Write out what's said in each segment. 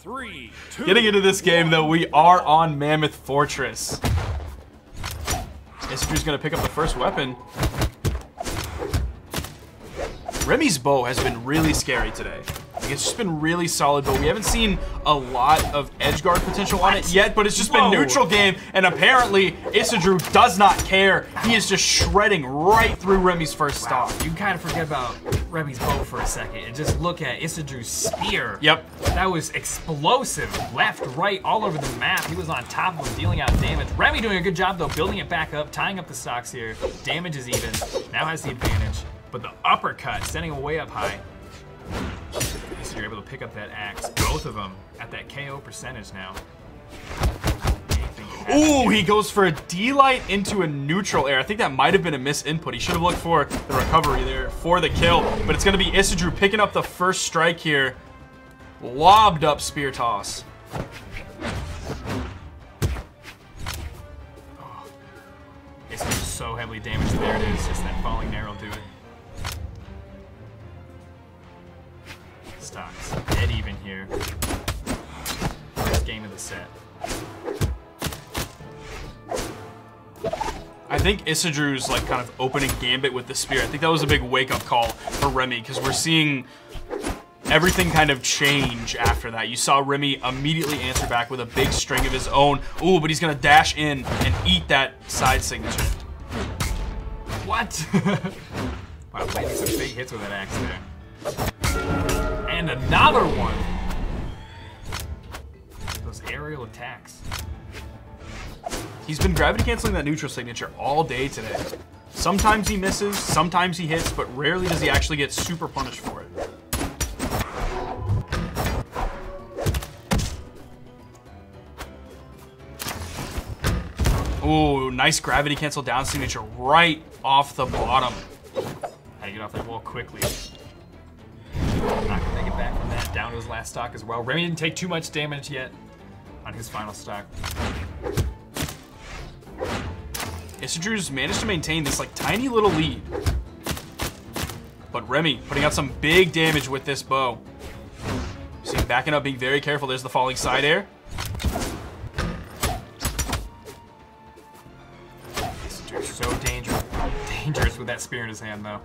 3, 2, Getting into this game, though, we are on Mammoth Fortress. Isidroo's going to pick up the first weapon. Remy's bow has been really scary today. Like, it's just been really solid, but we haven't seen a lot of edgeguard potential on it yet, but it's just been neutral game, and apparently Isidroo does not care. He is just shredding right through Remy's first stock. You kind of forget about Remy's bow for a second and just look at Isidroo's spear. Yep. That was explosive. Left, right, all over the map. He was on top of him, dealing out damage. Remy doing a good job, though, building it back up, tying up the stocks here. Damage is even. Now has the advantage. But the uppercut, sending him way up high. So you're able to pick up that axe. Both of them at that KO percentage now. Ooh, he goes for a D-light into a neutral air. I think that might have been a misinput. He should have looked for the recovery there for the kill. But it's going to be Isidroo picking up the first strike here. Lobbed up spear toss. Oh, Isidroo's so heavily damaged. There it is. Just that falling arrow do it. Stocks. Dead even here. First game of the set. I think Isidroo's like kind of opening gambit with the spear. I think that was a big wake-up call for Remy because we're seeing everything kind of change after that. You saw Remy immediately answer back with a big string of his own. Ooh, but he's gonna dash in and eat that side signature. What? Wow, landing some big hits with that axe there. And another one. Those aerial attacks. He's been gravity canceling that neutral signature all day today. Sometimes he misses, sometimes he hits, but rarely does he actually get super punished for it. Ooh, nice gravity cancel down signature right off the bottom. How to get off that wall quickly. Not gonna make it back from that. Down to his last stock as well. Remy didn't take too much damage yet on his final stock. Isidroo's managed to maintain this like tiny little lead. But Remy putting out some big damage with this bow. See him backing up, being very careful. There's the falling side air. Isidroo's so dangerous with that spear in his hand, though.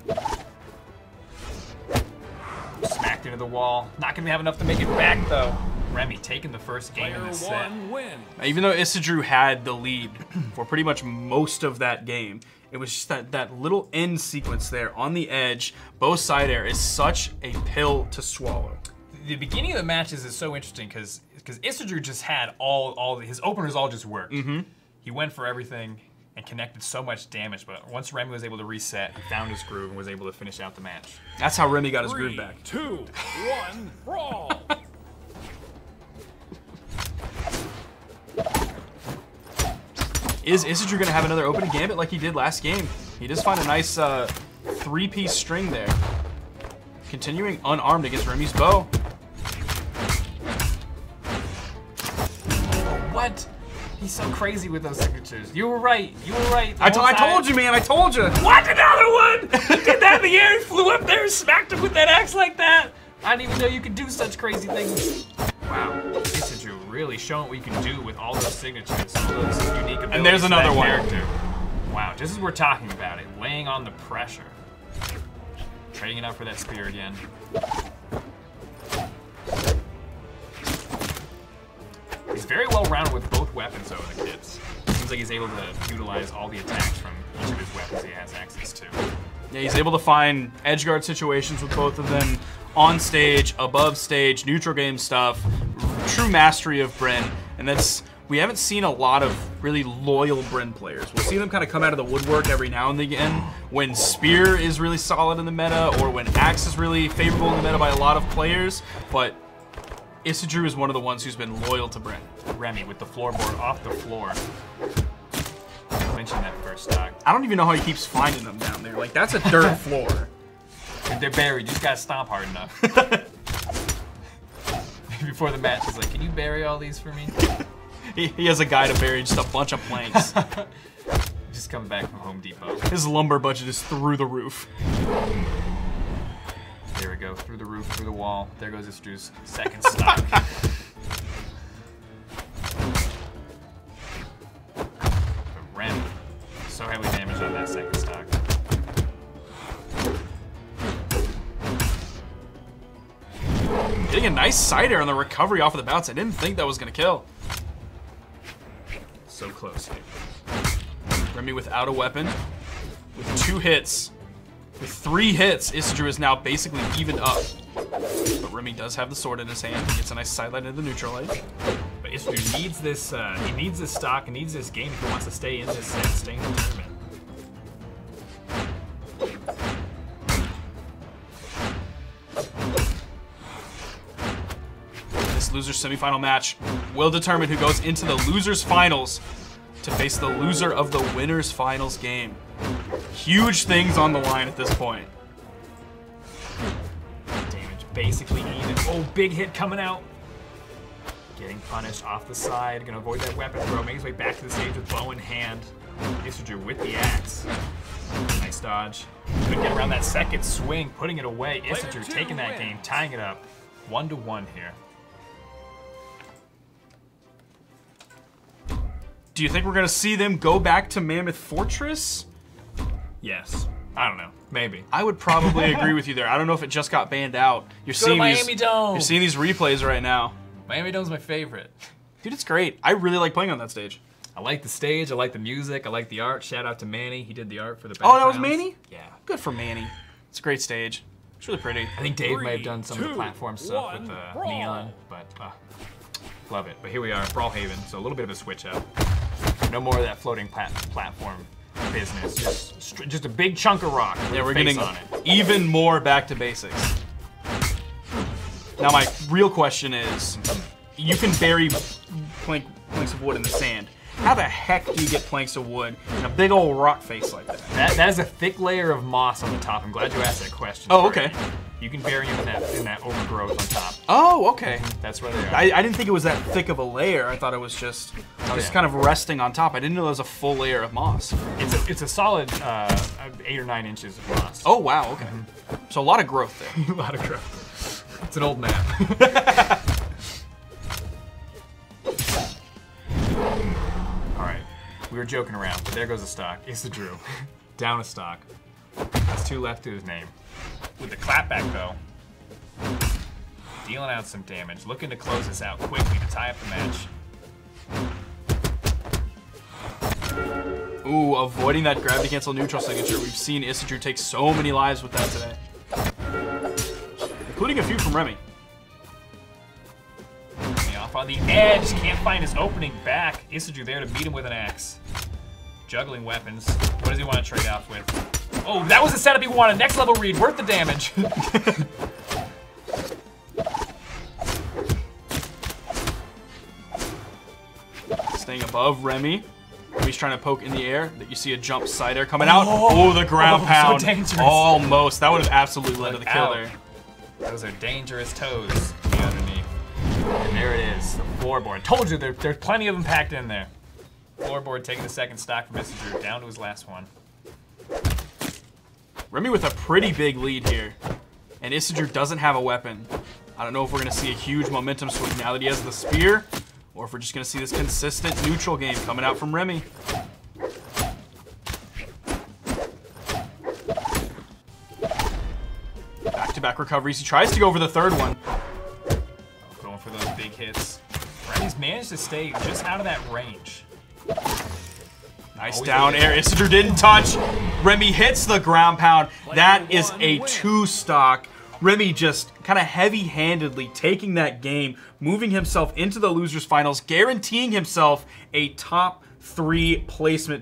Smacked into the wall. Not gonna have enough to make it back, though. Remy taking the first game in the set. Even though Isidroo had the lead for pretty much most of that game, it was just that little end sequence there on the edge. Both side air is such a pill to swallow. The beginning of the matches is so interesting because Isidroo just had all his openers all just worked. He went for everything and connected so much damage, but once Remy was able to reset, he found his groove and was able to finish out the match. That's how Remy got his groove back. 3, 2, 1, brawl! Is Isidroo going to have another opening gambit like he did last game? He does find a nice three-piece string there. Continuing unarmed against Remy's bow. What? He's so crazy with those signatures. You were right. You were right. I told you, man. I told you. What? Another one? He did that in the air. He flew up there and smacked him with that axe like that. I didn't even know you could do such crazy things. Wow. Isidroo really showing what you can do with all those signatures, all those unique abilities. And there's another one. Character. Wow, just as we're talking about it, laying on the pressure. Trading it up for that spear again. He's very well rounded with both weapons, though, the kids. Seems like he's able to utilize all the attacks from each of his weapons he has access to. Yeah, he's able to find edgeguard situations with both of them. On stage, above stage, neutral game stuff. True mastery of Bryn. And we haven't seen a lot of really loyal Bryn players. We'll see them kind of come out of the woodwork every now and again when Spear is really solid in the meta or when Axe is really favorable in the meta by a lot of players. But Isidroo is one of the ones who's been loyal to Bryn. Remy with the floorboard off the floor. Clinching that first stock. I don't even know how he keeps finding them down there. Like, that's a dirt floor. They're buried. You just gotta stomp hard enough. Before the match, he's like, "Can you bury all these for me?" He has a guy to bury just a bunch of planks. Just coming back from Home Depot. His lumber budget is through the roof. There we go, through the roof, through the wall. There goes Isidroo's second stock. nice side air on the recovery off of the bounce. I didn't think that was going to kill. So close here. Remmy without a weapon. With 2 hits. With 3 hits, Isidroo is now basically evened up. But Remmy does have the sword in his hand. He gets a nice sideline into the neutral edge. But Isidroo needs this, he needs this stock, and needs this game if he wants to stay in this set, stay in the tournament. This loser's semifinal match will determine who goes into the loser's finals to face the loser of the winner's finals game. Huge things on the line at this point. Damage basically even. Oh, big hit coming out. Getting punished off the side. Gonna avoid that weapon throw. Make his way back to the stage with bow in hand. Isidroo with the axe. Nice dodge. Couldn't get around that second swing, putting it away. Isidroo taking that game, tying it up 1-1 here. Do you think we're going to see them go back to Mammoth Fortress? Yes. I don't know. Maybe. I would probably agree with you there. I don't know if it just got banned out. You're seeing Miami Dome. You're seeing these replays right now. Miami Dome's my favorite. Dude, it's great. I really like playing on that stage. I like the stage. I like the music. I like the art. Shout out to Manny. He did the art for the Oh, that was backgrounds. Manny? Yeah. Good for Manny. It's a great stage. It's really pretty. I think Dave 3, may have done some of the 2, platform stuff 1, with the brawl. neon, but love it. But here we are, Brawlhaven, so a little bit of a switch up. No more of that floating platform business. Just a big chunk of rock. Yeah, we're face getting on it. even more back to basics. Now, my real question is, you can bury planks of wood in the sand. How the heck do you get planks of wood in a big old rock face like that? That is a thick layer of moss on the top. I'm glad you asked that question. Oh, okay. You can bury them in that overgrowth on top. Oh, okay. That's where they are. I didn't think it was that thick of a layer. I thought it was just yeah. kind of resting on top. I didn't know there was a full layer of moss. It's a solid 8 or 9 inches of moss. Oh, wow, okay. So a lot of growth there. A lot of growth. It's an old map. Alright, we were joking around, but there goes a stock. Isidroo, down a stock. Has 2 left to his name. With the clapback though, dealing out some damage, looking to close this out quickly to tie up the match. Ooh, avoiding that gravity cancel neutral signature. We've seen Isidroo take so many lives with that today. Including a few from Remmy. Off on the edge, can't find his opening back. Isidroo there to meet him with an axe. Juggling weapons. What does he want to trade off with? Oh, that was the setup he wanted. Next level read, worth the damage. Staying above Remmy. Remmy's trying to poke in the air. That you see a jump side air coming out. Oh, the ground pound. So dangerous. Almost. That would have absolutely led to the kill there. Those are dangerous toes to be underneath. And there it is, the floorboard. Told you there's plenty of them packed in there. Floorboard taking the second stock from Isidroo, down to his last one. Remmy with a pretty big lead here. And Isidroo doesn't have a weapon. I don't know if we're going to see a huge momentum swing now that he has the spear, or if we're just going to see this consistent neutral game coming out from Remmy. Back-to-back recoveries. He tries to go for the third one. Going for those big hits. Remmy's managed to stay just out of that range. Nice down air. Isidroo didn't touch. Remmy hits the ground pound. That is a 2-stock. Remmy just kind of heavy-handedly taking that game, moving himself into the losers finals, guaranteeing himself a top 3 placement